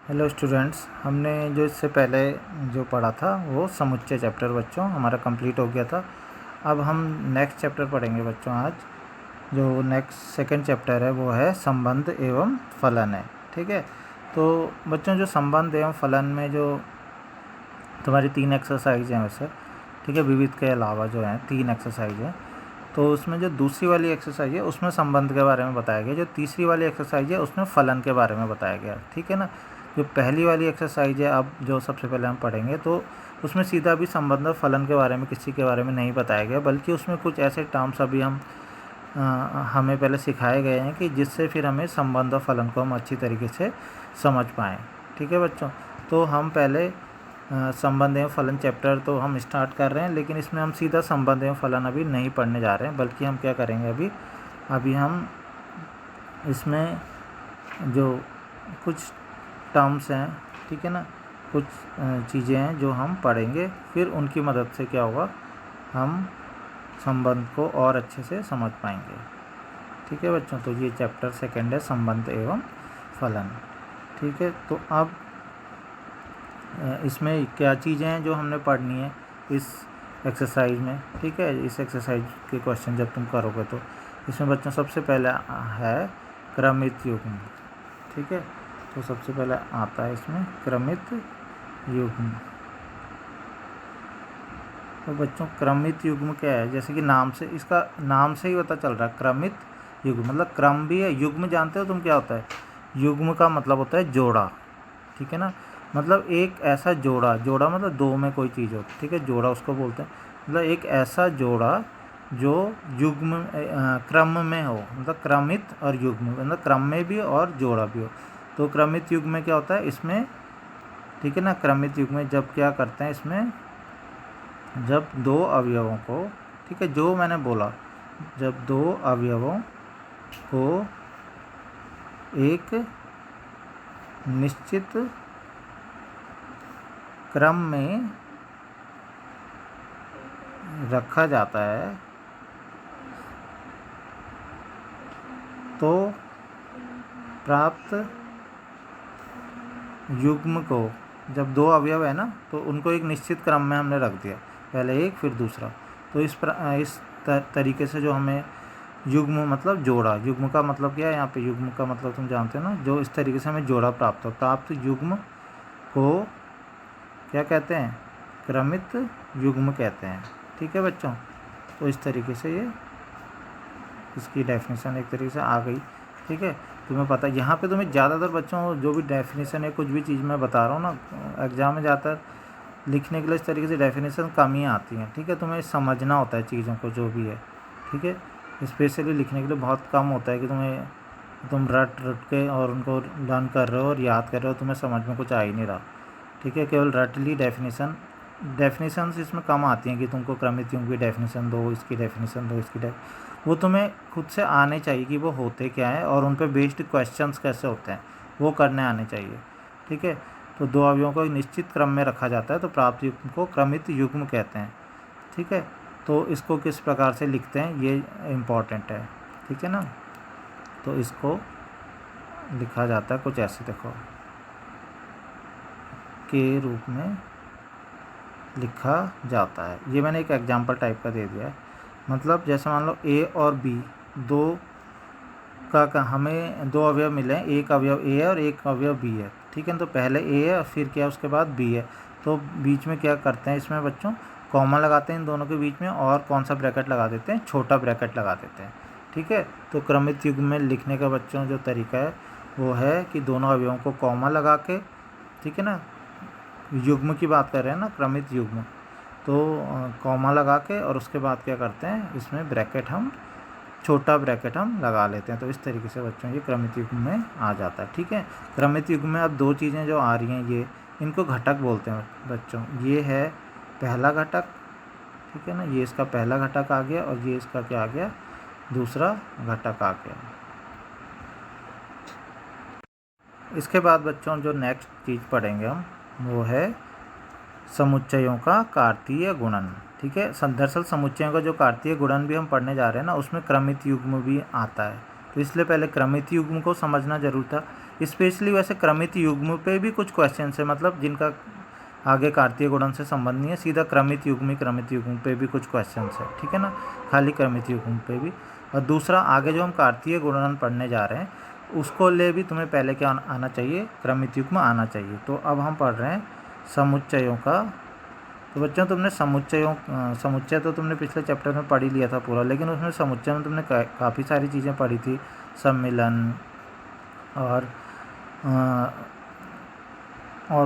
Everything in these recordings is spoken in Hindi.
हेलो स्टूडेंट्स, हमने जो इससे पहले जो पढ़ा था वो समुच्चय चैप्टर बच्चों हमारा कंप्लीट हो गया था। अब हम नेक्स्ट चैप्टर पढ़ेंगे बच्चों। आज जो नेक्स्ट सेकंड चैप्टर है वो है संबंध एवं फलन है। ठीक है, तो बच्चों जो संबंध एवं फलन में जो तुम्हारी 3 एक्सरसाइज हैं वैसे, ठीक है, विविध के अलावा जो हैं 3 एक्सरसाइज हैं, तो उसमें जो दूसरी वाली एक्सरसाइज है उसमें संबंध के बारे में बताया गया, जो तीसरी वाली एक्सरसाइज है उसमें फलन के बारे में बताया गया। ठीक है ना। जो पहली वाली एक्सरसाइज है, अब जो सबसे पहले हम पढ़ेंगे, तो उसमें सीधा भी संबंध और फलन के बारे में किसी के बारे में नहीं बताया गया, बल्कि उसमें कुछ ऐसे टर्म्स अभी हमें पहले सिखाए गए हैं कि जिससे फिर हमें संबंध और फलन को हम अच्छी तरीके से समझ पाएँ। ठीक है बच्चों, तो हम पहले संबंध एवं फलन चैप्टर तो हम स्टार्ट कर रहे हैं, लेकिन इसमें हम सीधा संबंध एवं फलन अभी नहीं पढ़ने जा रहे हैं, बल्कि हम क्या करेंगे, अभी हम इसमें जो कुछ टर्म्स हैं, ठीक है ना, कुछ चीज़ें हैं जो हम पढ़ेंगे, फिर उनकी मदद से क्या होगा, हम संबंध को और अच्छे से समझ पाएंगे। ठीक है बच्चों, तो ये चैप्टर सेकंड है संबंध एवं फलन। ठीक है, तो अब इसमें क्या चीज़ें हैं जो हमने पढ़नी है इस एक्सरसाइज में। ठीक है, इस एक्सरसाइज के क्वेश्चन जब तुम करोगे तो इसमें बच्चों सबसे पहले है क्रमित युग्म। ठीक है, तो सबसे पहले आता है इसमें क्रमित युग्म। तो बच्चों क्रमित युग्म क्या है, जैसे कि नाम से, इसका नाम से ही पता चल रहा है क्रमित युग्म मतलब क्रम भी है। युग्म जानते हो तुम क्या होता है? युग्म का मतलब होता है जोड़ा। ठीक है ना, मतलब एक ऐसा जोड़ा, जोड़ा मतलब दो में कोई चीज़ हो, ठीक है, जोड़ा उसको बोलते हैं। मतलब एक ऐसा जोड़ा जो युग्म क्रम में हो, मतलब क्रमित और युग्म मतलब क्रम में भी और जोड़ा भी हो। तो क्रमित युग्म में क्या होता है इसमें, ठीक है ना, क्रमित युग्म में जब क्या करते हैं इसमें, जब दो अवयवों को, ठीक है, जो मैंने बोला, जब दो अवयवों को एक निश्चित क्रम में रखा जाता है तो प्राप्त युग्म को, जब दो अवयव है ना तो उनको एक निश्चित क्रम में हमने रख दिया, पहले एक फिर दूसरा, तो इस तरीके से जो हमें युग्म मतलब जोड़ा, युग्म का मतलब क्या है यहाँ पे, युग्म का मतलब तुम जानते हो ना, जो इस तरीके से हमें जोड़ा प्राप्त हो, प्राप्त युग्म को क्या कहते हैं, क्रमित युग्म कहते हैं। ठीक है बच्चों, तो इस तरीके से ये इसकी डेफिनेशन एक तरीके से आ गई। ठीक है, तुम्हें पता है यहाँ पे तुम्हें ज़्यादातर बच्चों जो भी डेफिनेशन है, कुछ भी चीज़ मैं बता रहा हूँ ना, एग्ज़ाम में ज़्यादातर लिखने के लिए इस तरीके से डेफिनेशन कम ही आती हैं। ठीक है, तुम्हें समझना होता है चीज़ों को जो भी है। ठीक है, स्पेशली लिखने के लिए बहुत कम होता है कि तुम रट के और उनको लर्न कर रहे हो और याद कर रहे हो, तुम्हें समझ में कुछ आ ही नहीं रहा। ठीक है, केवल रटली डेफिनेशन इसमें कम आती हैं कि तुमको क्रमित युग्म की डेफिनेशन दो, इसकी डेफिनेशन दो, वो तुम्हें खुद से आने चाहिए कि वो होते क्या है और उन पर बेस्ड क्वेश्चंस कैसे होते हैं, वो करने आने चाहिए। ठीक है, तो दो अवयवों को एक निश्चित क्रम में रखा जाता है तो प्राप्त युग्म को क्रमित युग्म कहते हैं। ठीक है, तो इसको किस प्रकार से लिखते हैं ये इम्पॉर्टेंट है। ठीक है ना, तो इसको लिखा जाता है कुछ ऐसे, देखो, के रूप में लिखा जाता है। ये मैंने एक एग्जांपल टाइप का दे दिया है। मतलब जैसे मान लो ए और बी दो का हमें दो अवयव मिले हैं, एक अवयव ए है और एक अवयव बी है। ठीक है, तो पहले ए है और फिर क्या उसके बाद बी है, तो बीच में क्या करते हैं इसमें बच्चों, कॉमा लगाते हैं इन दोनों के बीच में, और कौन सा ब्रैकेट लगा देते हैं, छोटा ब्रैकेट लगा देते हैं। ठीक है, तो क्रमित युग्म में लिखने का बच्चों जो तरीका है वो है कि दोनों अवयवों को कॉमा लगा के, ठीक है ना, युग्म की बात कर रहे हैं ना, क्रमित युग्म, तो कॉमा लगा के और उसके बाद क्या करते हैं इसमें ब्रैकेट, हम छोटा ब्रैकेट हम लगा लेते हैं। तो इस तरीके से बच्चों ये क्रमित युग्म में आ जाता है। ठीक है, क्रमित युग्म में अब दो चीज़ें जो आ रही हैं, ये इनको घटक बोलते हैं बच्चों। ये है पहला घटक, ठीक है ना, ये इसका पहला घटक आ गया और ये इसका क्या आ गया, दूसरा घटक आ गया। इसके बाद बच्चों जो नेक्स्ट चीज़ पढ़ेंगे हम वो है समुच्चयों का कार्तीय गुणन। ठीक है, दरअसल समुच्चयों का जो कार्तीय गुणन भी हम पढ़ने जा रहे हैं ना, उसमें क्रमित युग्म भी आता है। तो इसलिए पहले क्रमित युग्म को समझना जरूर था। स्पेशली वैसे क्रमित युग्म पे भी कुछ क्वेश्चन है, मतलब जिनका आगे कार्तीय गुणन से संबंध नहीं है, सीधा क्रमित युग्म पे भी कुछ क्वेश्चन है, ठीक है ना, खाली क्रमित युग्म पे भी। और दूसरा आगे जो हम कार्तीय गुणन पढ़ने जा रहे हैं उसको ले भी तुम्हें पहले क्या आना चाहिए, क्रमित युग्म आना चाहिए। तो अब हम पढ़ रहे हैं समुच्चयों का। तो बच्चों तुमने समुच्चय तो तुमने पिछले चैप्टर में पढ़ ही लिया था पूरा, लेकिन उसमें समुच्चय में तुमने काफ़ी सारी चीज़ें पढ़ी थी, सम्मिलन और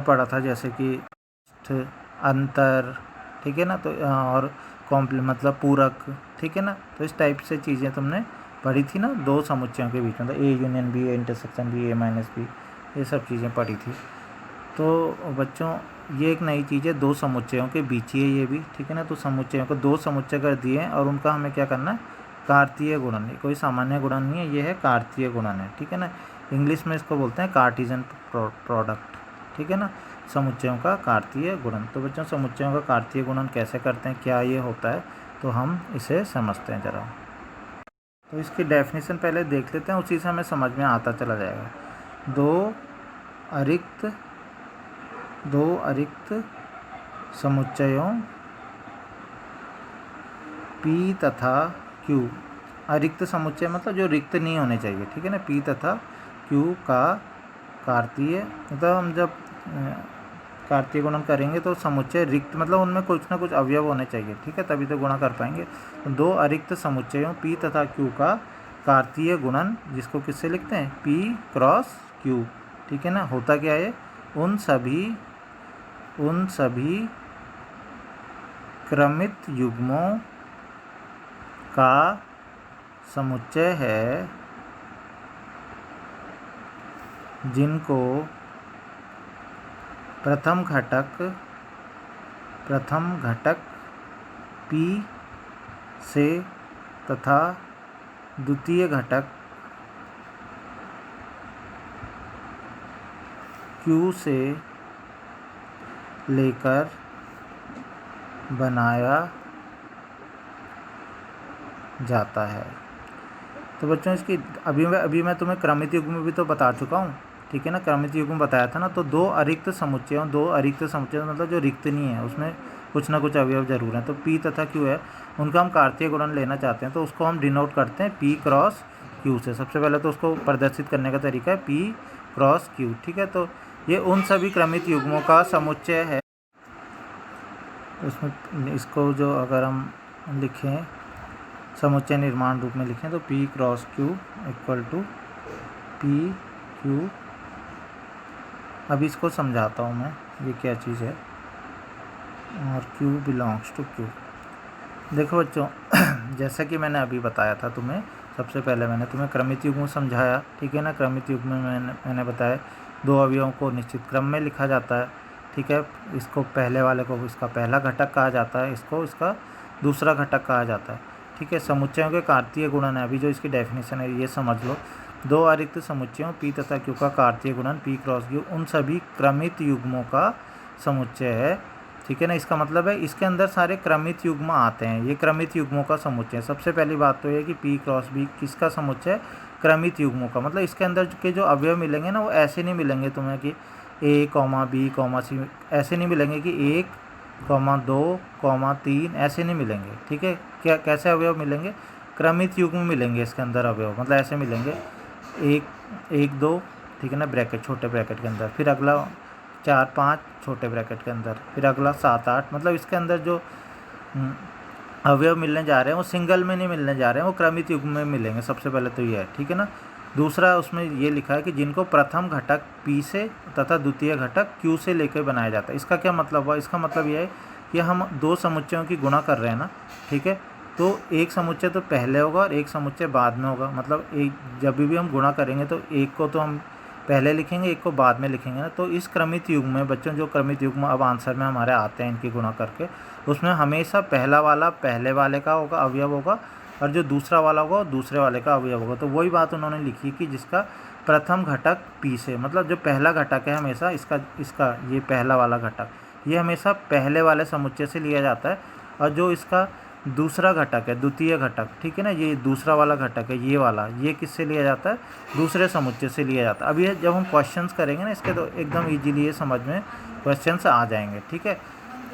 पढ़ा था जैसे कि अंतर, ठीक है ना, तो और मतलब पूरक, ठीक है ना। तो इस टाइप से चीज़ें तुमने पढ़ी थी ना, दो समुच्चयों के बीच में, तो A union B, A intersection B, A minus B, ये सब चीज़ें पढ़ी थी। तो बच्चों ये एक नई चीज़ है, दो समुच्चयों के बीच ही है ये भी, ठीक है ना। तो समुच्चयों को दो समुच्चय कर दिए हैं और उनका हमें क्या करना है, कार्तीय गुणन। कोई सामान्य गुणन नहीं है, ये है कार्तीय गुणन है, ठीक है ना। इंग्लिश में इसको बोलते हैं कार्टीजन प्रोडक्ट, ठीक है ना, समुच्चयों का कार्तीय गुणन। तो बच्चों समुच्चयों का कार्तीय गुणन कैसे करते हैं, क्या ये होता है, तो हम इसे समझते हैं ज़रा। तो इसकी डेफिनेशन पहले देख लेते हैं, उसी से हमें समझ में आता चला जाएगा। दो अरिक्त समुच्चयों P तथा Q, अरिक्त समुच्चय मतलब जो रिक्त नहीं होने चाहिए, ठीक है ना, P तथा Q का कार्तीय, मतलब हम जब कार्तीय गुणन करेंगे तो समुच्चय रिक्त मतलब उनमें कुछ ना कुछ अवयव होने चाहिए, ठीक है, तभी तो गुणा कर पाएंगे। तो दो अरिक्त समुच्चयों P तथा Q का कार्तीय गुणन, जिसको किससे लिखते हैं, P क्रॉस Q, ठीक है ना। होता क्या है, उन सभी क्रमित युग्मों का समुच्चय है जिनको प्रथम घटक P से तथा द्वितीय घटक Q से लेकर बनाया जाता है। तो बच्चों इसकी अभी मैं तुम्हें क्रमित युग्म भी तो बता चुका हूँ, ठीक है ना, क्रमित युग्म बताया था ना। तो दो अरिक्त समुच्चय मतलब जो रिक्त नहीं है, उसमें कुछ ना कुछ अवयव जरूर हैं। तो P तथा Q है, उनका हम कार्तीय गुणन लेना चाहते हैं, तो उसको हम डिनोट करते हैं P क्रॉस Q से। सबसे पहले तो उसको प्रदर्शित करने का तरीका है P क्रॉस Q, ठीक है। तो ये उन सभी क्रमित युग्मों का समुच्चय है। उसमें इसको जो अगर हम लिखें समुच्चय निर्माण रूप में लिखें तो P cross Q equal to P Q। अभी इसको समझाता हूँ मैं, ये क्या चीज़ है, और Q बिलोंग्स टू Q। देखो बच्चों जैसा कि मैंने अभी बताया था तुम्हें, सबसे पहले मैंने तुम्हें क्रमित युग्म समझाया, ठीक है ना। क्रमित युग्म में मैंने बताया दो अवयवों को निश्चित क्रम में लिखा जाता है, ठीक है। इसको पहले वाले को इसका पहला घटक कहा जाता है, इसको इसका दूसरा घटक कहा जाता है, ठीक है। समुच्चयों के कार्तीय गुणन है, अभी जो इसकी डेफिनेशन है ये समझ लो। दो अरिक्त समुच्चयों P तथा Q का कार्तीय गुणन P क्रॉस Q उन सभी क्रमित युग्मों का समुच्चय है, ठीक है ना। इसका मतलब है इसके अंदर सारे क्रमित युग्म आते हैं, ये क्रमित युग्मों का समुच्चय है। सबसे पहली बात तो ये कि P क्रॉस B किसका समुच्चय है, क्रमित युग्मों का। मतलब इसके अंदर के जो अवयव मिलेंगे ना, वो ऐसे नहीं मिलेंगे तुम्हें कि A, B, C, ऐसे नहीं मिलेंगे कि 1, 2, 3 ऐसे नहीं मिलेंगे, ठीक है। क्या कैसे अवयव मिलेंगे, क्रमित युग्म मिलेंगे इसके अंदर अवयव, मतलब ऐसे मिलेंगे 1, 2, ठीक है ना, ब्रैकेट छोटे ब्रैकेट के अंदर, फिर अगला 4, 5 छोटे ब्रैकेट के अंदर, फिर अगला 7, 8, मतलब इसके अंदर जो अवयव मिलने जा रहे हैं वो सिंगल में नहीं मिलने जा रहे हैं, वो क्रमित युग्म में मिलेंगे। सबसे पहले तो ये है, ठीक है ना। दूसरा उसमें ये लिखा है कि जिनको प्रथम घटक P से तथा द्वितीय घटक Q से लेकर बनाया जाता है। इसका क्या मतलब हुआ, इसका मतलब यह है कि हम दो समुच्चयों की गुणा कर रहे हैं ना, ठीक है। तो एक समुच्चय तो पहले होगा और एक समुच्चय बाद में होगा, मतलब एक जब भी हम गुणा करेंगे तो एक को तो हम पहले लिखेंगे, एक को बाद में लिखेंगे ना। तो इस क्रमित युग्म में बच्चों, जो क्रमित युग्म अब आंसर में हमारे आते हैं इनकी गुणा करके, उसमें हमेशा पहला वाला पहले वाले का होगा, अवयव होगा, और जो दूसरा वाला होगा दूसरे वाले का अवयव होगा। तो वही बात उन्होंने लिखी कि जिसका प्रथम घटक P से, मतलब जो पहला घटक है हमेशा इसका ये पहला वाला घटक, ये हमेशा पहले वाले समुच्चय से लिया जाता है, और जो इसका दूसरा घटक है, द्वितीय घटक, ठीक है ना, ये दूसरा वाला घटक है, ये वाला, ये किससे लिया जाता है, दूसरे समुच्चय से लिया जाता है। अब ये जब हम क्वेश्चंस करेंगे ना इसके तो एकदम इजीली ये समझ में क्वेश्चंस आ जाएंगे, ठीक है।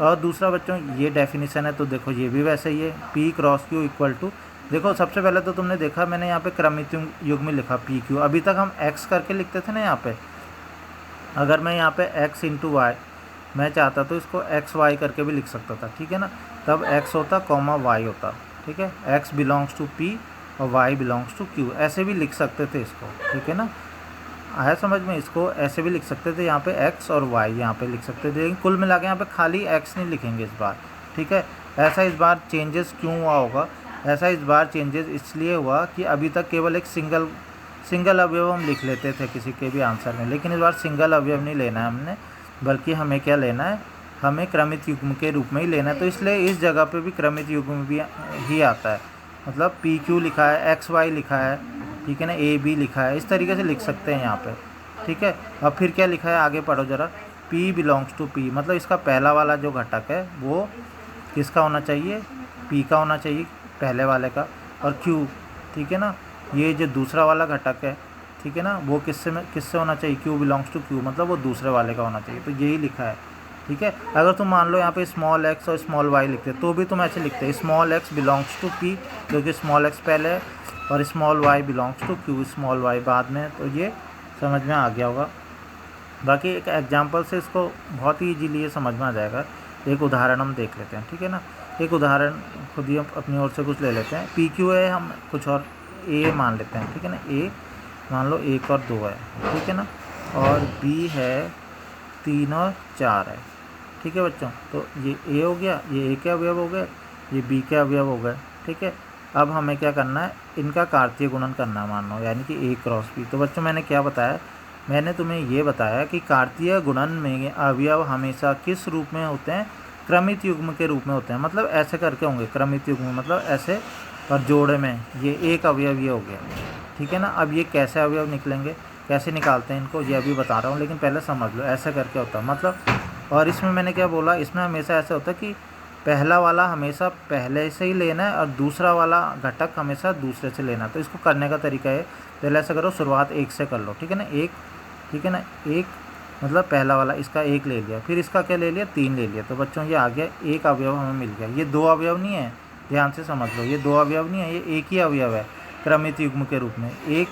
और दूसरा बच्चों ये डेफिनेशन है, तो देखो ये भी वैसे ही है, P cross Q equal to, देखो सबसे पहले तो तुमने देखा मैंने यहाँ पे क्रमित युग्म लिखा पी क्यू, अभी तक हम एक्स करके लिखते थे ना यहाँ पे, अगर मैं यहाँ पे एक्स इंटू वाई मैं चाहता तो इसको एक्स वाई करके भी लिख सकता था, ठीक है ना, तब एक्स होता कॉमा वाई होता, ठीक है, एक्स बिलोंग्स टू पी और वाई बिलोंग्स टू क्यू, ऐसे भी लिख सकते थे इसको, ठीक है ना, आया समझ में, इसको ऐसे भी लिख सकते थे, यहाँ पे एक्स और वाई यहाँ पे लिख सकते थे, लेकिन कुल मिला के यहाँ पे खाली एक्स नहीं लिखेंगे इस बार, ठीक है। ऐसा इस बार चेंजेस क्यों हुआ होगा, ऐसा इस बार चेंजेस इसलिए हुआ कि अभी तक केवल एक सिंगल अवयव हम लिख लेते थे किसी के भी आंसर में, लेकिन इस बार सिंगल अवयव नहीं लेना है हमने, बल्कि हमें क्या लेना है, हमें क्रमित युग्म के रूप में ही लेना है। तो इसलिए इस जगह पे भी क्रमित युग्म भी ही आता है, मतलब पी क्यू लिखा है, एक्स वाई लिखा है, ठीक है ना, ए बी लिखा है, इस तरीके से लिख सकते हैं यहाँ पे, ठीक है। अब फिर क्या लिखा है, आगे पढ़ो ज़रा, पी बिलोंग्स टू पी, मतलब इसका पहला वाला जो घटक है वो किसका होना चाहिए, पी का होना चाहिए पहले वाले का, और क्यू, ठीक है ना, ये जो दूसरा वाला घटक है, ठीक है ना, वो किससे होना चाहिए, क्यू बिलोंग्स टू क्यू, मतलब वो दूसरे वाले का होना चाहिए, तो यही लिखा है, ठीक है। अगर तुम मान लो यहाँ पे स्मॉल एक्स और स्मॉल वाई लिखते तो भी तुम ऐसे लिखते small X belongs to P, क्योंकि स्मॉल एक्स पहले है, और small Y belongs to Q, small Y बाद में, तो ये समझ में आ गया होगा। बाकी एक एग्जांपल से इसको बहुत ही ईजीली ये समझ में आ जाएगा, एक उदाहरण हम देख लेते हैं, ठीक है ना, एक उदाहरण खुद ही हम अपनी ओर से कुछ ले लेते हैं, पी क्यू है, हम कुछ और ए मान लेते हैं, ठीक है ना, ए मान लो 1 और 2 है, ठीक है ना, और बी है 3 और 4 है, ठीक है बच्चों, तो ये ए हो गया, ये ए के अवयव हो गए, ये बी के अवयव हो गए, ठीक है। अब हमें क्या करना है, इनका कार्तीय गुणन करना है, मान लो, यानी कि ए क्रॉस बी। तो बच्चों मैंने क्या बताया, मैंने तुम्हें ये बताया कि कार्तीय गुणन में अवयव हमेशा किस रूप में होते हैं, क्रमित युग्म के रूप में होते हैं, मतलब ऐसे करके होंगे, क्रमित युग्म मतलब ऐसे, और जोड़े में ये एक अवयव ये हो गया, ठीक है ना। अब ये कैसे अवयव निकलेंगे, कैसे निकालते हैं इनको, ये अभी बता रहा हूँ, लेकिन पहले समझ लो ऐसे करके होता है, मतलब, और इसमें मैंने क्या बोला, इसमें हमेशा ऐसा होता है कि पहला वाला हमेशा पहले से ही लेना है और दूसरा वाला घटक हमेशा दूसरे से लेना है। तो इसको करने का तरीका है, पहले ऐसा करो, शुरुआत 1 से कर लो, ठीक है ना, 1, ठीक है ना, 1 मतलब पहला वाला, इसका 1 ले लिया, फिर इसका क्या ले लिया, 3 ले लिया, तो बच्चों ये आ गया, एक अवयव हमें मिल गया। ये 2 अवयव नहीं है, ध्यान से समझ लो, ये 2 अवयव नहीं है, ये एक ही अवयव है क्रमित युग्म के रूप में, 1,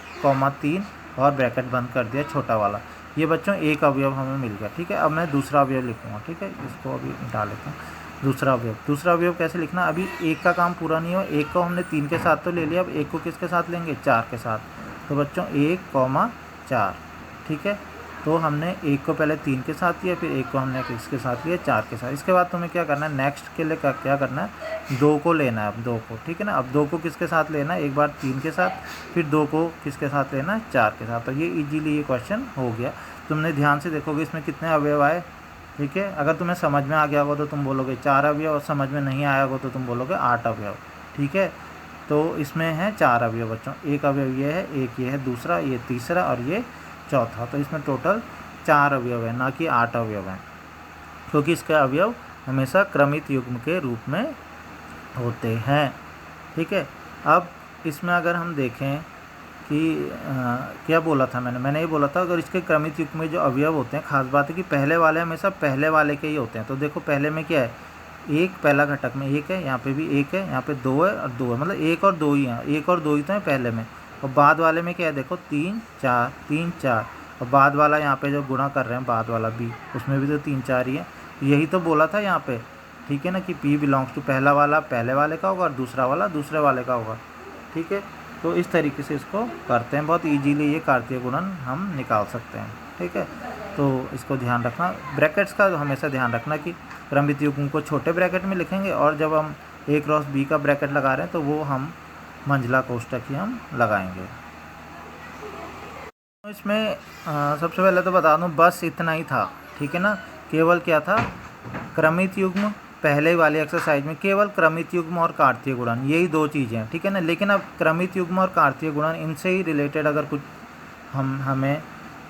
3 और ब्रैकेट बंद कर दिया छोटा वाला, ये बच्चों एक अवयव हमें मिल गया, ठीक है। अब मैं दूसरा अवयव लिखूँगा, ठीक है, इसको अभी डाल लेता हूँ, दूसरा अवयव कैसे लिखना, अभी 1 का काम पूरा नहीं हुआ, 1 को हमने 3 के साथ तो ले लिया, अब 1 को किसके साथ लेंगे, 4 के साथ, तो बच्चों 1, 4, ठीक है। तो हमने 1 को पहले 3 के साथ लिया, फिर 1 को हमने किसके साथ लिया, 4 के साथ। इसके बाद तुम्हें क्या करना है, नेक्स्ट के लिए क्या करना है, 2 को लेना है, अब 2 को, ठीक है ना, अब 2 को किसके साथ लेना है, एक बार 3 के साथ, फिर 2 को किसके साथ लेना है, 4 के साथ। तो ये इजीली ये क्वेश्चन हो गया, तुमने ध्यान से देखोगे इसमें कितने अवयव आए, ठीक है। अगर तुम्हें समझ में आ गया होगा तो तुम बोलोगे 4 अवयव, और समझ में नहीं आया होगा तो तुम बोलोगे 8 अवयव, ठीक है। तो इसमें है 4 अवयव बच्चों, एक अवयव ये है, एक ये है दूसरा, ये तीसरा और ये चौथा, तो इसमें टोटल 4 अवयव है, ना कि 8 अवयव हैं, क्योंकि इसके अवयव हमेशा क्रमित युग्म के रूप में होते हैं, ठीक है। अब इसमें अगर हम देखें कि क्या बोला था मैंने ये बोला था, अगर इसके क्रमित युग्म में जो अवयव होते हैं, खास बात है कि पहले वाले हमेशा पहले वाले के ही होते हैं। तो देखो पहले में क्या है, एक पहला घटक में 1 है, यहाँ पे भी 1 है, यहाँ पे 2 है और 2 है, मतलब 1 और 2 ही हैं, 1 और 2 ही तो हैं पहले में, और बाद वाले में क्या है, देखो 3, 4, 3, 4, और बाद वाला यहाँ पे जो गुणा कर रहे हैं बाद वाला बी, उसमें भी तो 3, 4 ही है, यही तो बोला था यहाँ पे, ठीक है ना, कि पी बिलोंग्स टू पहला वाला पहले वाले का होगा और दूसरा वाला दूसरे वाले का होगा, ठीक है। तो इस तरीके से इसको करते हैं, बहुत इजीली ये कार्तीय गुणन हम निकाल सकते हैं, ठीक है। तो इसको ध्यान रखना, ब्रैकेट्स का हमेशा ध्यान रखना कि क्रमित युग्म को छोटे ब्रैकेट में लिखेंगे, और जब हम ए क्रॉस बी का ब्रैकेट लगा रहे हैं तो वो हम मंझला कोष्ठक ही हम लगाएंगे। इसमें सबसे पहले तो बता दूं, बस इतना ही था, ठीक है ना, केवल क्या था, क्रमित युग्म, पहले वाली एक्सरसाइज में केवल क्रमित युग्म और कार्तीय गुणन, यही 2 चीज़ें हैं, ठीक है ना। लेकिन अब क्रमित युग्म और कार्तीय गुणन, इनसे ही रिलेटेड अगर कुछ हमें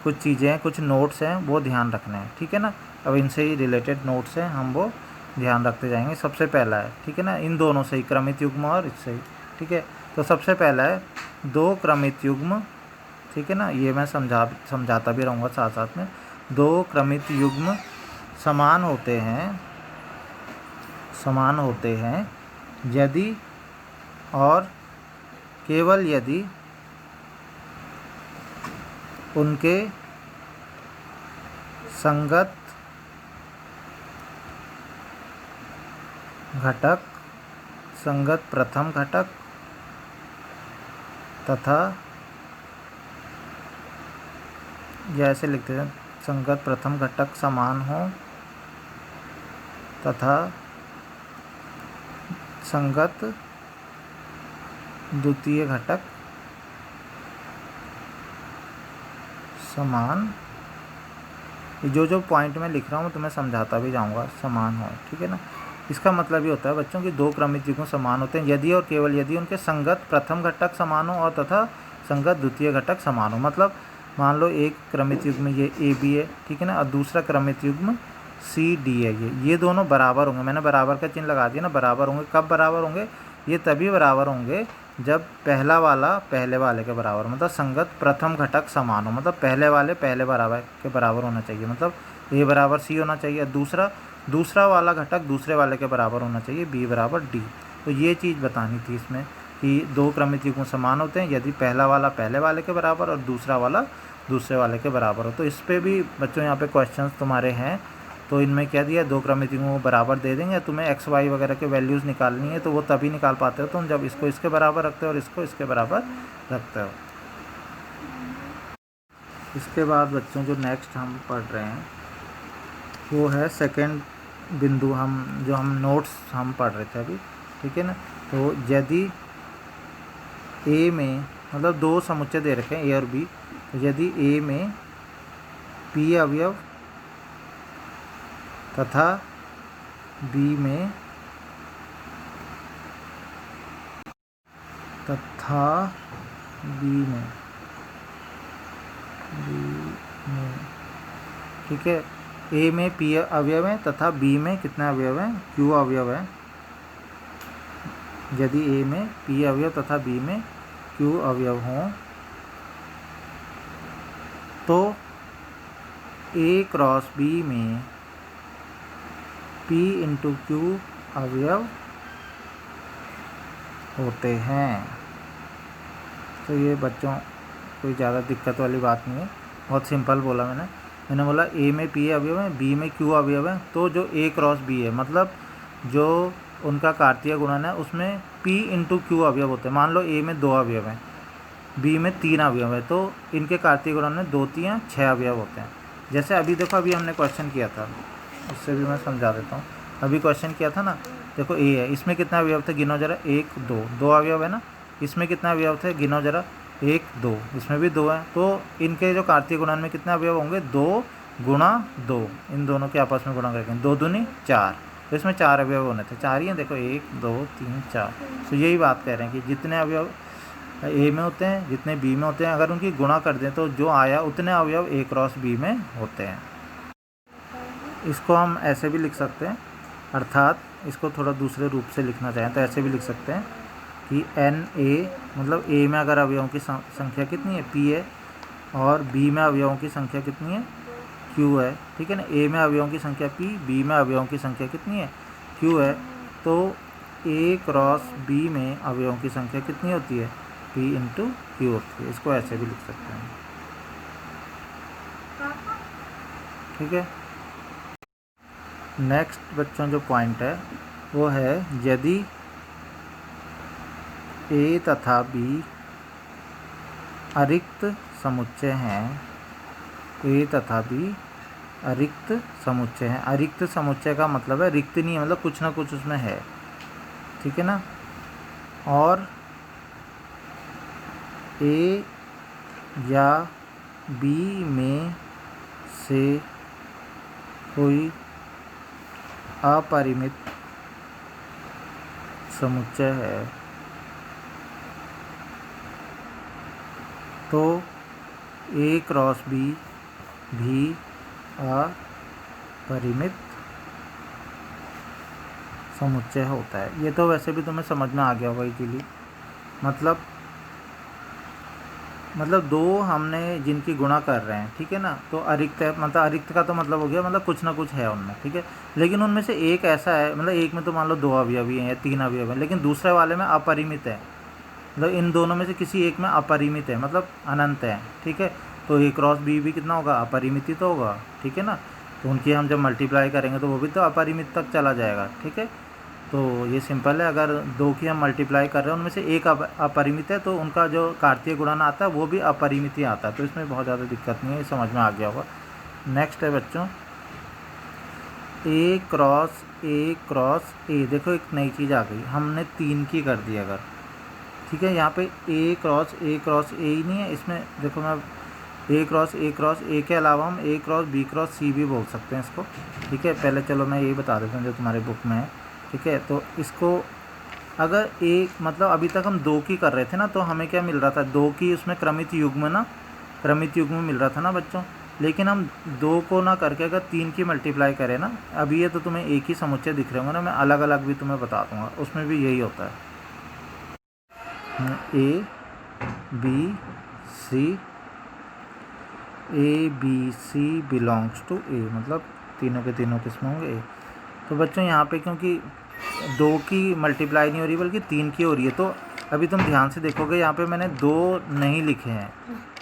कुछ चीज़ें, कुछ नोट्स हैं वो ध्यान रखने हैं, ठीक है ना। अब इनसे ही रिलेटेड नोट्स हैं, हम वो ध्यान रखते जाएंगे। सबसे पहला है, ठीक है ना, इन दोनों से ही, क्रमित युग्म और इससे ही, ठीक है। तो सबसे पहला है 2 क्रमित युग्म, ठीक है ना, ये मैं समझाता भी रहूँगा साथ साथ में। 2 क्रमित युग्म समान होते हैं यदि और केवल यदि उनके संगत घटक, संगत प्रथम घटक तथा, या ऐसे लिखते हैं, संगत प्रथम घटक समान हो तथा संगत द्वितीय घटक समान। जो पॉइंट मैं लिख रहा हूँ तो मैं समझाता भी जाऊँगा, समान हो, ठीक है ना। इसका मतलब ये होता है बच्चों कि 2 क्रमित युग्म समान होते हैं यदि और केवल यदि उनके संगत प्रथम घटक समान हो और तथा संगत द्वितीय घटक समान हो। मतलब मान लो एक क्रमित युग्म ये ए बी है, ठीक है ना, और दूसरा क्रमित युग्म सी डी है, ये दोनों बराबर होंगे। मैंने बराबर का चिन्ह लगा दिया ना, बराबर होंगे। कब बराबर होंगे? ये तभी बराबर होंगे जब पहला वाला पहले वाले के बराबर, मतलब संगत प्रथम घटक समान हो, मतलब पहले वाले पहले बराबर के बराबर होना चाहिए, मतलब ए बराबर सी होना चाहिए, दूसरा वाला घटक दूसरे वाले के बराबर होना चाहिए, बी बराबर डी। तो ये चीज़ बतानी थी इसमें कि 2 क्रमित युग्म समान होते हैं यदि पहला वाला पहले वाले के बराबर और दूसरा वाला दूसरे वाले के बराबर हो। तो इस पर भी बच्चों यहाँ पे क्वेश्चंस तुम्हारे हैं। तो इनमें क्या दिया, 2 क्रमित युग्मों को बराबर दे देंगे। तुम्हें एक्स वाई वगैरह के वैल्यूज़ निकालनी है तो वो तभी निकाल पाते हो तुम जब इसको इसके बराबर रखते हो और इसको इसके बराबर रखते हो। इसके बाद बच्चों जो नेक्स्ट हम पढ़ रहे हैं वो है सेकंड बिंदु, जो हम नोट्स हम पढ़ रहे थे अभी, ठीक है ना। तो यदि ए में, मतलब 2 समुच्चय दे रखे हैं ए और बी, तो यदि ए में पी अवयव तथा बी में ठीक है, ए में पी अवयव है तथा बी में कितने अवयव हैं, क्यू अवयव है। यदि ए में पी अवयव तथा बी में क्यू अवयव हों तो ए क्रॉस बी में पी इंटू क्यू अवयव होते हैं। तो ये बच्चों कोई ज़्यादा दिक्कत वाली बात नहीं है, बहुत सिंपल बोला मैंने बोला ए में पी अवयव है, बी में क्यू अवयव है, तो जो ए क्रॉस बी है, मतलब जो उनका कार्तीय गुणन है उसमें पी इंटू क्यू अवयव होते हैं। मान लो ए में 2 अवयव हैं, बी में 3 अवयव है, तो इनके कार्तीय गुणन में 2 3 6 अवयव होते हैं। जैसे अभी देखो, अभी हमने क्वेश्चन किया था, उससे भी मैं समझा देता हूँ। अभी क्वेश्चन किया था ना, देखो ए है, इसमें कितना अवयव थे, गिनो जरा, 1 2 अवयव है ना। इसमें कितना अवयव थे, गिनो जरा, 1 2, इसमें भी 2 है। तो इनके जो कार्तीय गुणन में कितने अवयव होंगे, 2 गुणा 2, इन दोनों के आपस में गुणा करेंगे, 2 दूनी 4, तो इसमें 4 अवयव होने थे, 4 ही हैं, देखो 1 2 3 4। तो यही बात कह रहे हैं कि जितने अवयव ए में होते हैं जितने बी में होते हैं, अगर उनकी गुणा कर दें तो जो आया उतने अवयव ए क्रॉस बी में होते हैं। इसको हम ऐसे भी लिख सकते हैं, अर्थात इसको थोड़ा दूसरे रूप से लिखना चाहें तो ऐसे भी लिख सकते हैं कि एन ए, मतलब ए में अगर अवयवों की संख्या कितनी है, पी है, और बी में अवयवों की संख्या कितनी है, क्यू है, ठीक है ना। ए में अवयवों की संख्या पी, बी में अवयवों की संख्या कितनी है, क्यू है, तो ए क्रॉस बी में अवयवों की संख्या कितनी होती है, पी इंटू क्यू होती है। इसको ऐसे भी लिख सकते हैं, ठीक है। नेक्स्ट बच्चों जो पॉइंट है वो है यदि ए तथा बी अरिक्त समुच्चय हैं, ए तथा बी अरिक्त समुच्चय हैं। अरिक्त समुच्चय का मतलब है रिक्त नहीं है, मतलब कुछ ना कुछ उसमें है, ठीक है ना। और ए या बी में से कोई अपरिमित समुच्चय है तो ए क्रॉस बी भी अपरिमित समुच्चय होता है। ये तो वैसे भी तुम्हें समझ में आ गया होगा इजीली। मतलब दो हमने जिनकी गुणा कर रहे हैं, ठीक है ना, तो अरिक्त है, मतलब अरिक्त का तो मतलब हो गया मतलब कुछ ना कुछ है उनमें, ठीक है। लेकिन उनमें से एक ऐसा है, मतलब एक में तो मान लो 2 अवयवी हैं या 3 अवयव हैं, लेकिन दूसरे वाले में अपरिमित है। मतलब इन दोनों में से किसी एक में अपरिमित है, मतलब अनंत है, ठीक है। तो ए क्रॉस बी भी कितना होगा, अपरिमित ही तो होगा, ठीक है ना। तो उनकी हम जब मल्टीप्लाई करेंगे तो वो भी तो अपरिमित तक चला जाएगा, ठीक है। तो ये सिंपल है, अगर दो की हम मल्टीप्लाई कर रहे हैं उनमें से एक अपरिमित है तो उनका जो कार्तीय गुणन आता है वो भी अपरिमित ही आता है। तो इसमें बहुत ज़्यादा दिक्कत नहीं है, समझ में आ गया होगा। नेक्स्ट है बच्चों ए क्रॉस ए। देखो एक नई चीज़ आ गई, हमने 3 की कर दी अगर, ठीक है। यहाँ पे ए क्रॉस ए ही नहीं है इसमें, देखो मैं ए क्रॉस ए के अलावा हम ए क्रॉस बी क्रॉस सी भी बोल सकते हैं इसको, ठीक है। पहले चलो मैं ये बता देता हूँ जो तुम्हारे बुक में है, ठीक है। तो इसको अगर एक मतलब अभी तक हम 2 की कर रहे थे ना, तो हमें क्या मिल रहा था, 2 की उसमें क्रमित युग्म मिल रहा था ना बच्चों। लेकिन हम 2 को ना करके अगर 3 की मल्टीप्लाई करें ना, अभी ये तो तुम्हें एक ही समुच्चय दिख रहे होंगे ना, मैं अलग अलग भी तुम्हें बता दूँगा, उसमें भी यही होता है। A B C belongs to A, मतलब तीनों के तीनों किस्में होंगे ए। तो बच्चों यहाँ पे क्योंकि 2 की मल्टीप्लाई नहीं हो रही बल्कि 3 की हो रही है, तो अभी तुम ध्यान से देखोगे यहाँ पे मैंने 2 नहीं लिखे हैं,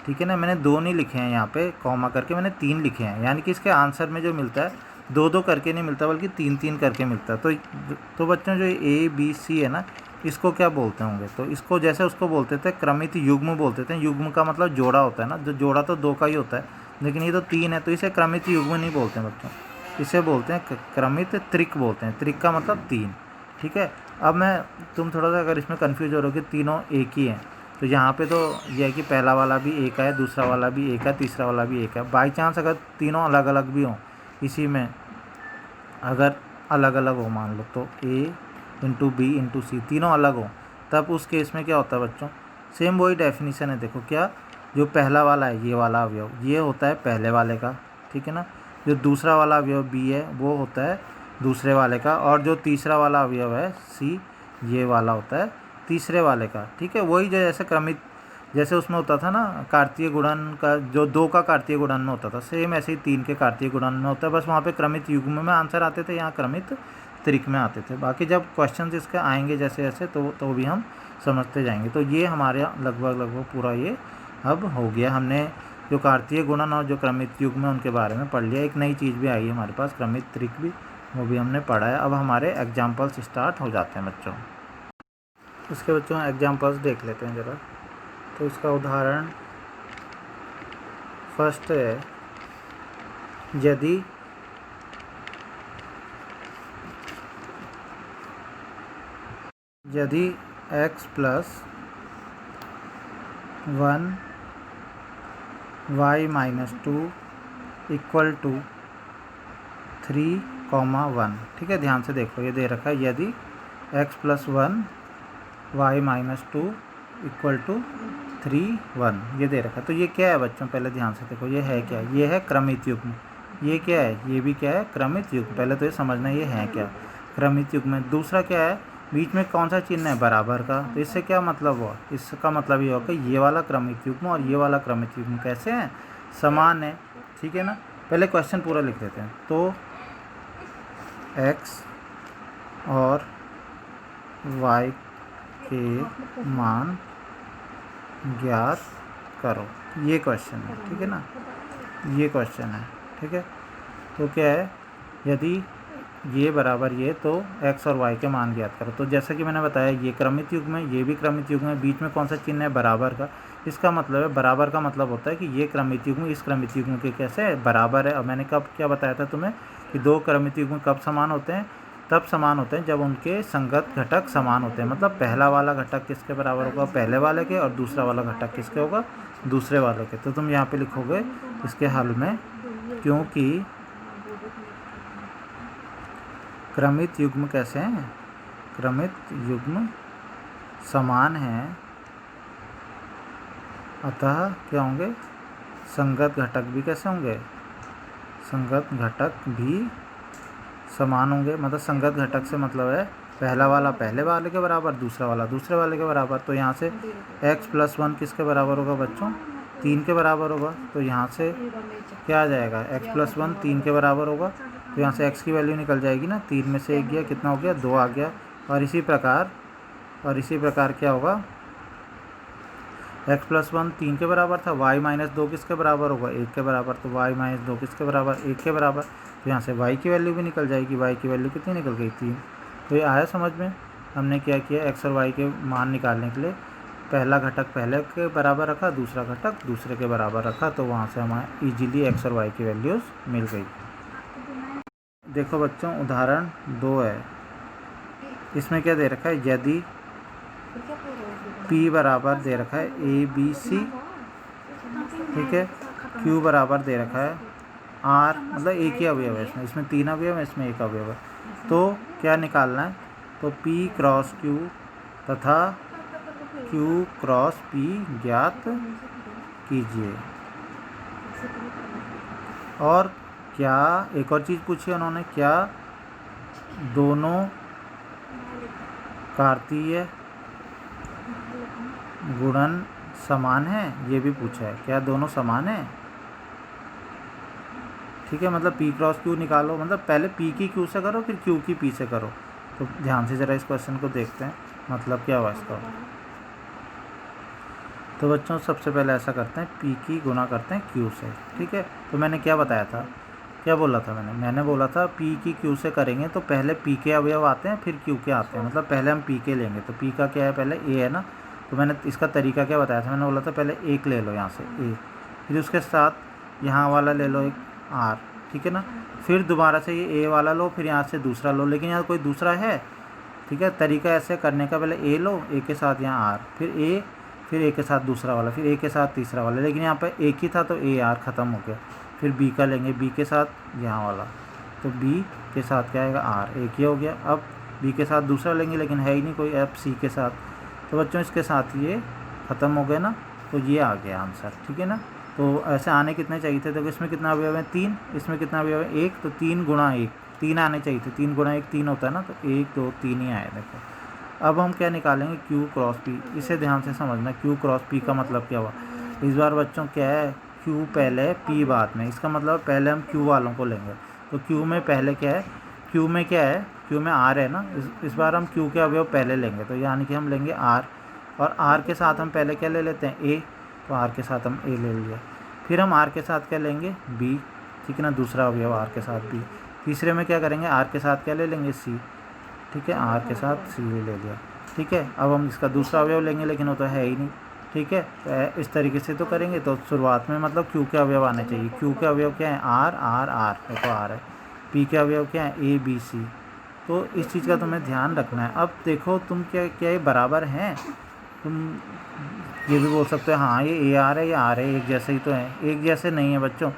ठीक है ना। मैंने 2 नहीं लिखे हैं यहाँ पे कॉमा करके, मैंने 3 लिखे हैं। यानी कि इसके आंसर में जो मिलता है 2 करके नहीं मिलता बल्कि 3 करके मिलता है। तो बच्चों जो ए बी सी है ना, इसको क्या बोलते होंगे, तो इसको जैसे उसको बोलते थे क्रमित युग्म बोलते थे। युग्म का मतलब जोड़ा होता है ना, जो जोड़ा तो 2 का ही होता है, लेकिन ये तो 3 है तो इसे क्रमित युग्म नहीं बोलते हैं बच्चों, इसे बोलते हैं क्रमित त्रिक बोलते हैं। त्रिक का मतलब 3, ठीक है। अब मैं तुम थोड़ा सा अगर इसमें कन्फ्यूज हो रहे हो कि तीनों एक ही हैं, तो यहाँ पे तो यह है कि पहला वाला भी एक है, दूसरा वाला भी एक है, तीसरा वाला भी एक है। बाई चांस अगर तीनों अलग अलग भी हों इसी में, अगर अलग अलग हो मान लो, तो ए इंटू बी इंटू सी तीनों अलग हो, तब उस केस में क्या होता है बच्चों, सेम वही डेफिनेशन है। देखो क्या, जो पहला वाला है ये वाला अवयव ये होता है पहले वाले का, ठीक है ना। जो दूसरा वाला अवयव बी है वो होता है दूसरे वाले का, और जो तीसरा वाला अवयव है सी ये वाला होता है तीसरे वाले का, ठीक है। वही जो जैसे क्रमित, जैसे उसमें होता था ना कार्तीय गुणन का, जो 2 का कार्तीय गुणन में होता था, सेम ऐसे ही 3 के कार्तीय गुणन में होता है। बस वहाँ पे क्रमित युग्म में आंसर आते थे, यहाँ क्रमित त्रिक में आते थे। बाकी जब क्वेश्चंस इसके आएंगे जैसे जैसे तो भी हम समझते जाएंगे। तो ये हमारे लगभग पूरा ये अब हो गया। हमने जो कार्तीय गुणन और जो क्रमित युग्म है उनके बारे में पढ़ लिया। एक नई चीज़ भी आई है हमारे पास, क्रमित त्रिक भी, वो भी हमने पढ़ा है। अब हमारे एग्जाम्पल्स स्टार्ट हो जाते हैं बच्चों। इसके बच्चों एग्जाम्पल्स देख लेते हैं ज़रा। तो इसका उदाहरण फर्स्ट है, यदि x plus 1 y minus 2 equal to 3,1, ठीक है। ध्यान से देखो ये दे रखा है, यदि x plus 1 y minus 2 equal to 3,1 ये दे रखा है। तो ये क्या है बच्चों, पहले ध्यान से देखो ये है क्या, ये है क्रमित युग्म। ये क्या है, ये भी क्या है, क्रमित युग्म। पहले तो ये समझना ये है क्या, क्रमित युग्म। दूसरा क्या है, बीच में कौन सा चिन्ह है, बराबर का। तो इससे क्या मतलब हुआ, इसका मतलब ये होगा कि ये वाला क्रमित युग्म और ये वाला क्रमित युग्म कैसे हैं, समान है, ठीक है ना। पहले क्वेश्चन पूरा लिख देते हैं। तो x और y के मान ज्ञात करो, ये क्वेश्चन है, ठीक है ना, ये क्वेश्चन है, ठीक है। तो क्या है, यदि ये बराबर ये, तो x और y के मान ज्ञात करो। तो जैसा कि मैंने बताया ये क्रमित युग्म है, ये भी क्रमित युग्म है। बीच में कौन सा चिन्ह है, बराबर का। इसका मतलब है, बराबर का मतलब होता है कि ये क्रमित युग्म इस क्रमित युग्म के कैसे बराबर है। और मैंने कब क्या बताया था तुम्हें कि 2 क्रमित युग्म कब समान होते हैं, तब समान होते हैं जब उनके संगत घटक समान होते हैं। मतलब पहला वाला घटक किसके बराबर होगा, पहले वाले के, और दूसरा वाला घटक किसके होगा, दूसरे वाले के। तो तुम यहाँ पे लिखोगे इसके हल में, क्योंकि क्रमित युग्म कैसे हैं, क्रमित युग्म समान हैं, अतः क्या होंगे, संगत घटक भी कैसे होंगे, संगत घटक भी समान होंगे, मतलब संगत घटक से मतलब है पहला वाला पहले वाले के बराबर, दूसरा वाला दूसरे वाले के बराबर। तो यहाँ से x + 1 किसके बराबर होगा बच्चों? 3 के बराबर होगा। तो यहाँ से क्या आ जाएगा? x + 1 3 के बराबर होगा। तो यहाँ से x की वैल्यू निकल जाएगी ना, 3 में से 1 गया, कितना हो गया? 2 आ गया। और इसी प्रकार क्या होगा? x + 1 3 के बराबर था, y - 2 किसके बराबर होगा? 1 के बराबर। तो y - 2 किसके बराबर? 1 के बराबर। तो यहाँ से y की वैल्यू भी निकल जाएगी। y की वैल्यू कितनी निकल गई? 3। तो ये आया समझ में? हमने क्या किया, x और y के मान निकालने के लिए पहला घटक पहले के बराबर रखा, दूसरा घटक दूसरे के बराबर रखा। तो वहाँ से हमें ईजिली x और y की वैल्यूज़ मिल गई। देखो बच्चों, उदाहरण 2 है। इसमें क्या दे रखा है? यदि P बराबर दे रखा है ABC, ठीक है, Q बराबर दे रखा है R, मतलब एक ही अवयव है इसमें 3 अवयव है, इसमें 1 अवयव है। तो क्या निकालना है? तो P × Q तथा Q × P ज्ञात कीजिए। और क्या एक और चीज़ पूछी उन्होंने, क्या दोनों कार्तीय गुणन समान है? ये भी पूछा है, क्या दोनों समान है? ठीक है, मतलब P × Q निकालो, मतलब पहले P की Q से करो, फिर Q की P से करो। तो ध्यान से ज़रा इस क्वेश्चन को देखते हैं, मतलब क्या हुआ इसका। तो बच्चों सबसे पहले ऐसा करते हैं, P की गुणा करते हैं Q से। ठीक है, तो मैंने क्या बताया था, क्या बोला था मैंने बोला था P की Q से करेंगे तो पहले P के अवयव आते हैं, फिर Q के आते हैं। मतलब पहले हम P के लेंगे, तो P का क्या है? पहले A है ना। तो मैंने इसका तरीका क्या बताया था? मैंने बोला था पहले 1 ले लो यहाँ से A, फिर उसके साथ यहाँ वाला ले लो एक R, ठीक है ना। फिर दोबारा से ये A वाला लो, फिर यहाँ से दूसरा लो, लेकिन यहाँ कोई दूसरा है, ठीक है। तरीका ऐसे करने का, पहले A लो, A के साथ यहाँ R, फिर A, फिर A के साथ दूसरा वाला, फिर A के साथ तीसरा वाला, लेकिन यहाँ पर एक ही था तो A R ख़त्म हो गया। फिर B का लेंगे, B के साथ यहाँ वाला, तो B के साथ क्या आएगा? R, एक ही हो गया। अब B के साथ दूसरा लेंगे, लेकिन है ही नहीं कोई, अब C के साथ। तो बच्चों इसके साथ ये ख़त्म हो गए ना, तो ये आ गया आंसर, ठीक है ना। तो ऐसे आने कितने चाहिए थे? देखो इसमें कितना अवयव है? 3, इसमें कितना अवयव है? 1, तो 3 × 1 3 आने चाहिए थे। 3 × 1 3 होता है ना, तो 1 2 3 ही आए। देखो अब हम क्या निकालेंगे? Q × P। इसे ध्यान से समझना, Q × P का मतलब क्या हुआ इस बार बच्चों? क्या है? Q पहले P बाद में। इसका मतलब पहले हम Q वालों को लेंगे। तो Q में पहले क्या है? Q में क्या है? Q में R है ना। इस बार हम Q के अवयव पहले लेंगे, तो यानी कि हम लेंगे R, और R के साथ हम पहले क्या ले लेते हैं? A, तो R के साथ हम A ले लिया। फिर हम R के साथ क्या लेंगे? B, ठीक है ना, दूसरा अवयव R के साथ B। तीसरे में क्या करेंगे? R के साथ क्या ले लेंगे? C, ठीक है, R के साथ C ले लिया, ठीक है। अब हम इसका दूसरा अवयव लेंगे, लेकिन वो तो है ही नहीं, ठीक है। तो इस तरीके से तो करेंगे। तो शुरुआत में मतलब Q के अवयव आने चाहिए। Q के अवयव क्या है? R R R, देखो R है। P के अवयव क्या है? A B C। तो इस चीज़ का तुम्हें ध्यान रखना है। अब देखो तुम क्या ये बराबर हैं? तुम ये भी बोल सकते हो हाँ ये A R है, ये R है, एक जैसे ही तो है। एक जैसे नहीं है बच्चों।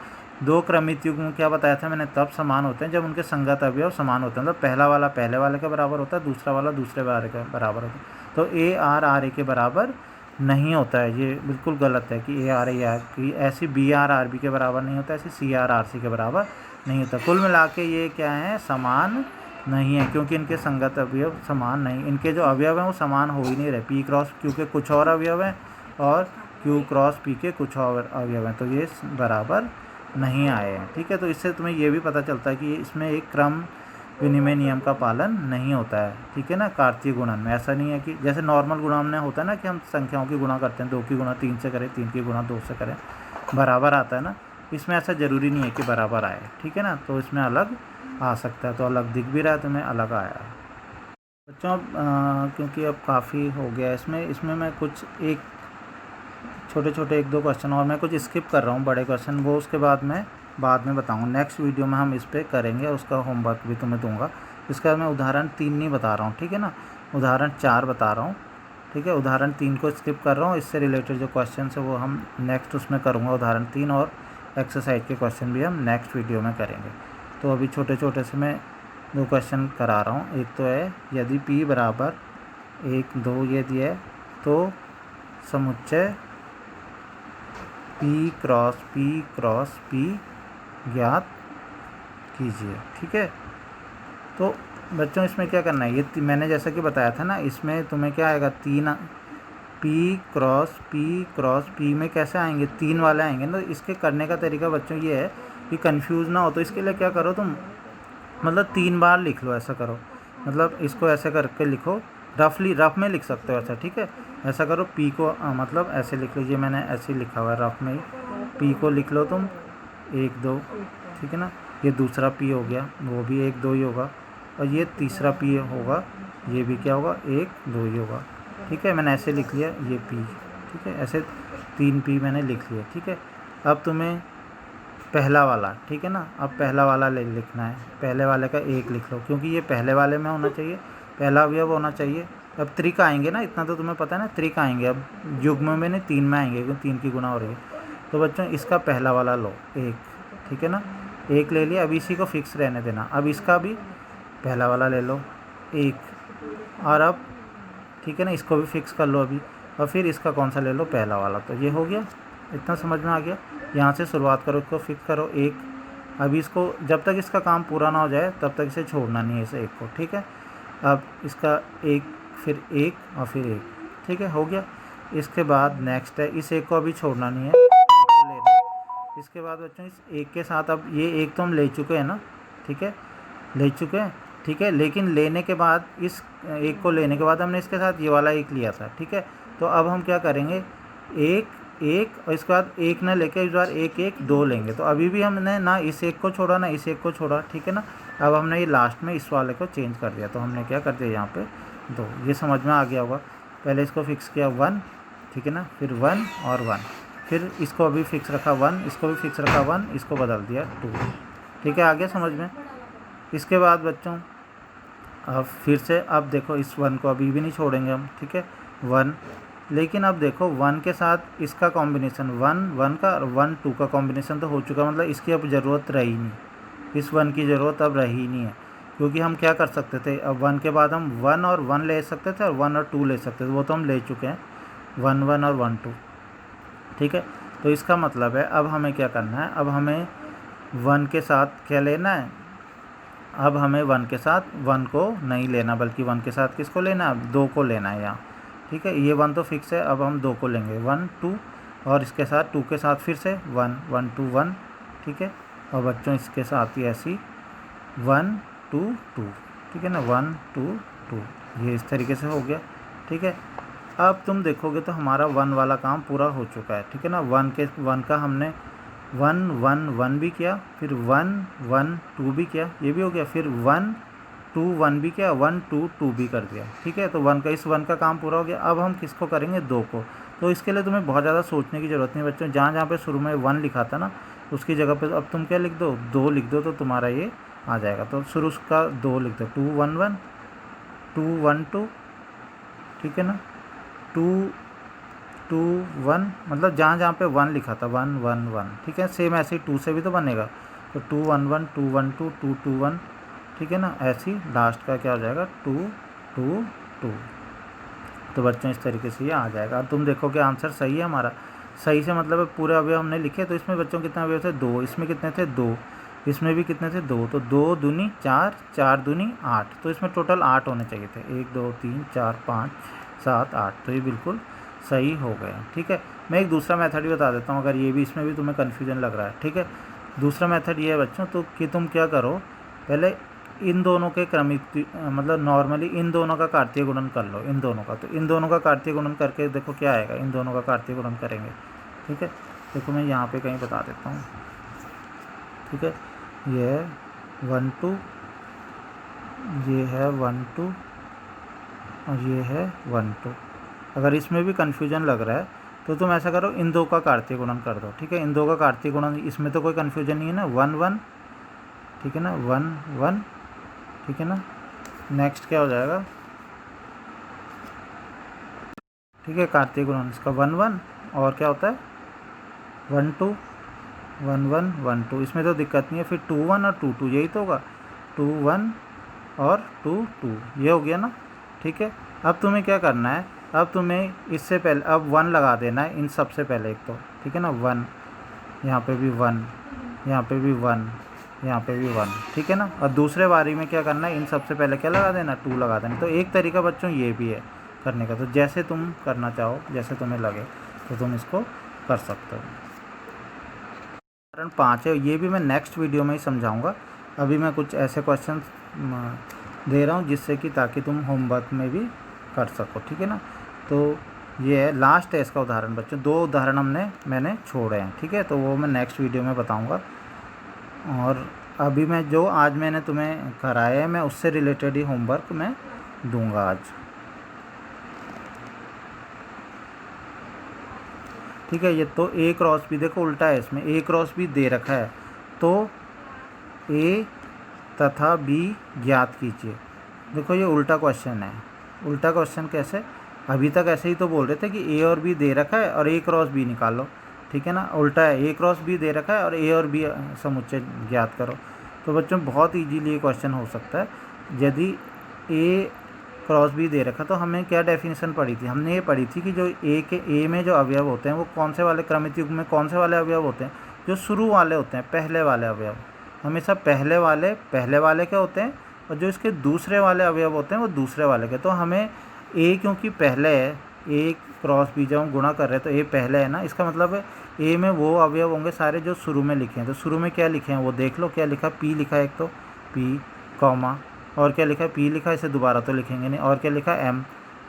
दो क्रमित युग्म क्या बताया था मैंने? तब समान होते हैं जब उनके संगत अवयव समान होते हैं। मतलब पहला वाला पहले वाले के बराबर होता है, दूसरा वाला दूसरे वाले के बराबर होता है। तो A R R A के बराबर नहीं होता है, ये बिल्कुल गलत है कि A R A R की ऐसी B R R B के बराबर नहीं होता, ऐसी C R R C के बराबर नहीं होता। कुल मिला के ये क्या है? समान नहीं है, क्योंकि इनके संगत अवयव समान नहीं, इनके जो अवयव हैं वो समान हो ही नहीं रहे। P × Q के कुछ और अवयव हैं और Q × P के कुछ और अवयव हैं, तो ये बराबर नहीं आए हैं, ठीक है। तो इससे तुम्हें ये भी पता चलता है कि इसमें एक क्रम विनिमय नियम का पालन नहीं होता है, ठीक है ना। कार्तीय गुणन में ऐसा नहीं है कि जैसे नॉर्मल गुणन में होता है ना कि हम संख्याओं की गुणा करते हैं, 2 की गुणा 3 से करें, 3 की गुणा 2 से करें, बराबर आता है ना। इसमें ऐसा ज़रूरी नहीं है कि बराबर आए, ठीक है ना। तो इसमें अलग आ सकता है, तो अलग दिख भी रहा है तुम्हें, अलग आया बच्चों। अब क्योंकि अब काफ़ी हो गया इसमें मैं कुछ एक छोटे 1-2 क्वेश्चन और मैं कुछ स्किप कर रहा हूँ, बड़े क्वेश्चन वो उसके बाद में बताऊँगा। नेक्स्ट वीडियो में हम इस पर करेंगे, उसका होमवर्क भी तुम्हें दूंगा। इसका मैं उदाहरण 3 नहीं बता रहा हूँ, ठीक है ना, उदाहरण 4 बता रहा हूँ, ठीक है। उदाहरण 3 को स्किप कर रहा हूँ, इससे रिलेटेड जो क्वेश्चन है वो हम नेक्स्ट उसमें करूँगा, उदाहरण 3, और एक्सरसाइज के क्वेश्चन भी हम नेक्स्ट वीडियो में करेंगे। तो अभी छोटे से मैं 2 क्वेश्चन करा रहा हूँ। एक तो है यदि P बराबर 1 2 ये दिया है तो समुच्चय P × P ज्ञात कीजिए, ठीक है। तो बच्चों इसमें क्या करना है, ये मैंने जैसा कि बताया था ना, इसमें तुम्हें क्या आएगा, 3 P में कैसे आएंगे, 3 वाले आएंगे ना। इसके करने का तरीका बच्चों ये है कि कंफ्यूज ना हो, तो इसके लिए क्या करो तुम, मतलब 3 बार लिख लो, ऐसा करो, मतलब इसको ऐसे करके लिखो, रफ में लिख सकते हो ऐसा, ठीक है। ऐसा करो, P को मतलब ऐसे लिख लो, ये मैंने ऐसे ही लिखा हुआ है रफ में ही, P को लिख लो तुम 1 2, ठीक है ना। ये दूसरा P हो गया, वो भी 1 2 ही होगा, और ये तीसरा P होगा, ये भी क्या होगा, 1 2 ही होगा, ठीक है। मैंने ऐसे लिख लिया ये P, ठीक है, ऐसे 3 P मैंने लिख लिया, ठीक है। अब तुम्हें पहला वाला, ठीक है ना, अब पहला वाला लिखना है, पहले वाले का 1 लिख लो, क्योंकि ये पहले वाले में होना चाहिए, पहला अवयव होना चाहिए। अब त्रिक आएंगे ना, इतना तो तुम्हें पता है ना, त्रिक आएंगे, अब युग्म में नहीं 3 में आएंगे, क्योंकि 3 की गुणा हो रही है। तो बच्चों इसका पहला वाला लो 1, ठीक है ना, 1 ले लिया। अब इसी को फिक्स रहने देना, अब इसका भी पहला वाला ले लो 1, और अब ठीक है ना, इसको भी फिक्स कर लो अभी, और फिर इसका कौन सा ले लो, पहला वाला। तो ये हो गया, इतना समझ में आ गया। यहाँ से शुरुआत करो, इसको फिक्स करो 1। अभी इसको जब तक इसका काम पूरा ना हो जाए तब तक इसे छोड़ना नहीं है, इसे 1 को, ठीक है। अब इसका 1, फिर 1 और फिर 1, ठीक है, हो गया। इसके बाद नेक्स्ट है, इस 1 को अभी छोड़ना नहीं है, 1 को लेना है। इसके बाद बच्चों इस 1 के साथ, अब ये 1 तो हम ले चुके हैं ना, ठीक है, ले चुके हैं, ठीक है। लेकिन लेने के बाद, इस 1 को लेने के बाद हमने इसके साथ ये वाला 1 लिया था, ठीक है। तो अब हम क्या करेंगे, 1 1 और इसके बाद 1 ना लेके इस बार 1 1 2 लेंगे। तो अभी भी हमने ना इस 1 को छोड़ा ना इस 1 को छोड़ा, ठीक है ना। अब हमने ये लास्ट में इस वाले को चेंज कर दिया, तो हमने क्या कर दिया यहाँ पे 2। ये समझ में आ गया होगा। पहले इसको फिक्स किया 1, ठीक है ना, फिर 1 और 1, फिर इसको अभी फिक्स रखा 1, इसको भी फिक्स रखा 1, इसको बदल दिया 2, ठीक है, आ गया समझ में। इसके बाद बच्चों अब फिर से, अब देखो इस 1 को अभी भी नहीं छोड़ेंगे हम, ठीक है, 1। लेकिन अब देखो 1 के साथ इसका कॉम्बिनेशन 1 1 का और 1 2 का कॉम्बिनेशन तो हो चुका, मतलब इसकी अब ज़रूरत रही नहीं, इस 1 की ज़रूरत अब रही नहीं है। क्योंकि हम क्या कर सकते थे, अब 1 के बाद हम 1 और 1 ले सकते थे और 1 और 2 ले सकते थे, वो तो हम ले चुके हैं, 1 1 और 1 2, ठीक है। तो इसका मतलब है अब हमें क्या करना है, अब हमें 1 के साथ क्या लेना है, अब हमें 1 के साथ 1 को नहीं लेना, बल्कि 1 के साथ किसको लेना है, 2 को लेना है यहाँ, ठीक है। ये 1 तो फिक्स है, अब हम 2 को लेंगे, 1 2, और इसके साथ 2 के साथ फिर से 1 1 2 1, ठीक है। और बच्चों इसके साथ ही ऐसी 1 2 2, ठीक है ना, 1 2 2, ये इस तरीके से हो गया, ठीक है। अब तुम देखोगे तो हमारा 1 वाला काम पूरा हो चुका है, ठीक है ना। 1 का हमने 1 1 1 भी किया, फिर 1 1 2 भी किया, ये भी हो गया, फिर 1 2 1 भी किया, 1 2 2 भी कर दिया, ठीक है। तो 1 का काम पूरा हो गया। अब हम किसको करेंगे, 2 को। तो इसके लिए तुम्हें बहुत ज़्यादा सोचने की ज़रूरत नहीं बच्चों, जहाँ जहाँ पे शुरू में 1 लिखा था ना, उसकी जगह पे अब तुम क्या लिख दो, 2 लिख दो, तो तुम्हारा ये आ जाएगा। तो शुरू का 2 लिख दो, 2 1 1 2 1 2, ठीक है ना, 2 2 1, मतलब जहाँ जहाँ पे 1 लिखा था 1 1 1, ठीक है। सेम ऐसे ही 2 से भी तो बनेगा, तो 2 1 1 2 1 2 2 2 1, ठीक है ना। ऐसे ही लास्ट का क्या हो जाएगा, 2 2 2। तो बच्चों इस तरीके से ये आ जाएगा। तुम देखो कि आंसर सही है हमारा, सही से मतलब पूरे अवयव हमने लिखे। तो इसमें बच्चों कितने अवयव थे, 2, इसमें कितने थे 2, इसमें भी कितने थे 2, तो 2 दूनी 4 4 दूनी 8, तो इसमें टोटल 8 होने चाहिए थे, 1 2 3 4 5 7 8, तो ये बिल्कुल सही हो गया, ठीक है। मैं एक दूसरा मेथड भी बता देता हूँ, अगर ये भी इसमें भी तुम्हें कन्फ्यूजन लग रहा है, ठीक है। दूसरा मेथड ये है बच्चों, तो कि तुम क्या करो, पहले इन दोनों के क्रमिक, मतलब नॉर्मली इन दोनों का कार्तीय गुणन कर लो, इन दोनों का। तो इन दोनों का कार्तीय गुणन करके देखो क्या आएगा, इन दोनों का कार्तीय गुणन करेंगे, ठीक है। देखो मैं यहाँ पे कहीं बता देता हूँ, ठीक है। ये है 1 2, ये है 1 2, और ये है 1 2। अगर इसमें भी कन्फ्यूजन लग रहा है तो तुम ऐसा करो, इन 2 का कार्तीय गुणन कर दो, ठीक है। इन 2 का कार्तीय गुणन, इसमें तो कोई कन्फ्यूजन नहीं है ना, 1 1, ठीक है ना, 1 1, ठीक है ना। नेक्स्ट क्या हो जाएगा, ठीक है, कार्तीय गुणन इसका 1 1, और क्या होता है 1 2 1 1 1 2, इसमें तो दिक्कत नहीं है। फिर 2 1 और 2 2, यही तो होगा, 2 1 और 2 2, ये हो गया ना, ठीक है। अब तुम्हें क्या करना है, अब तुम्हें इससे पहले अब 1 लगा देना है इन सबसे पहले एक तो, ठीक है ना, 1, यहाँ पे भी 1, यहाँ पे भी 1, यहाँ पे भी 1, ठीक है ना। और दूसरे बारी में क्या करना है, इन सबसे पहले क्या लगा देना, 2 लगा देना। तो एक तरीका बच्चों ये भी है करने का। तो जैसे तुम करना चाहो, जैसे तुम्हें लगे तो तुम इसको कर सकते हो। उदाहरण 5 है, ये भी मैं नेक्स्ट वीडियो में ही समझाऊंगा। अभी मैं कुछ ऐसे क्वेश्चन दे रहा हूँ जिससे कि ताकि तुम होमवर्क में भी कर सको, ठीक है ना। तो ये है लास्ट है इसका उदाहरण बच्चों। 2 उदाहरण मैंने छोड़े हैं, ठीक है। तो वो मैं नेक्स्ट वीडियो में बताऊँगा। और अभी मैं जो आज मैंने तुम्हें कराया है, मैं उससे रिलेटेड ही होमवर्क मैं दूंगा आज, ठीक है। ये तो ए क्रॉस बी देखो उल्टा है, इसमें ए क्रॉस बी दे रखा है, तो ए तथा बी ज्ञात कीजिए। देखो ये उल्टा क्वेश्चन है। उल्टा क्वेश्चन कैसे, अभी तक ऐसे ही तो बोल रहे थे कि ए और बी दे रखा है और ए क्रॉस बी निकालो, ठीक है ना। उल्टा है, ए क्रॉस बी दे रखा है और ए और बी समुच्चय ज्ञात करो। तो बच्चों बहुत इजीली ये क्वेश्चन हो सकता है। यदि ए क्रॉस बी दे रखा, तो हमें क्या डेफिनेशन पढ़ी थी, हमने ये पढ़ी थी कि जो ए में जो अवयव होते हैं वो कौन से वाले क्रमित युग्म में कौन से वाले अवयव होते हैं, जो शुरू वाले होते हैं, पहले वाले अवयव हमेशा पहले वाले के होते हैं, और जो इसके दूसरे वाले अवयव होते हैं वो दूसरे वाले के। तो हमें ए क्योंकि पहले है, ए क्रॉस बी जब हम गुणा कर रहे हैं तो ए पहले है ना, इसका मतलब है ए में वो अवयव होंगे सारे जो शुरू में लिखे हैं। तो शुरू में क्या लिखे हैं वो देख लो, क्या लिखा, पी लिखा है एक, तो पी कॉमा, और क्या लिखा है, पी लिखा है, इसे दोबारा तो लिखेंगे नहीं। और क्या लिखा है, एम,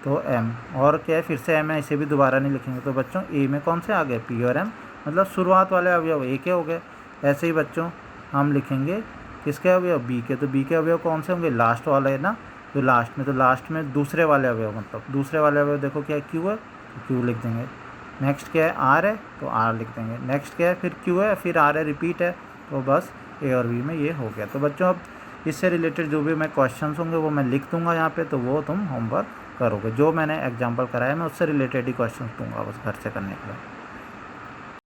तो एम, और क्या है, फिर से एम है, इसे भी दोबारा नहीं लिखेंगे। तो बच्चों ए में कौन से आ गए, पी और एम, मतलब शुरुआत वाले अवयव ए के हो गए। ऐसे ही बच्चों हम लिखेंगे किसके अवयव, बी के। तो बी के अवयव कौन से होंगे, लास्ट वाले है ना, जो लास्ट में, तो लास्ट में दूसरे वाले अवयव, मतलब दूसरे वाले अवयव देखो क्या है, क्यू है, तो क्यू लिख देंगे। नेक्स्ट क्या है, आर है, तो आर लिख देंगे। नेक्स्ट क्या है, फिर क्यू है, फिर आर है, रिपीट है, तो बस ए और बी में ये हो गया। तो बच्चों अब इससे रिलेटेड जो भी मैं क्वेश्चंस होंगे वो मैं लिख दूंगा यहाँ पे, तो वो तुम होमवर्क करोगे। जो मैंने एग्जांपल कराया मैं उससे रिलेटेड ही क्वेश्चंस दूंगा बस घर से करने के लिए।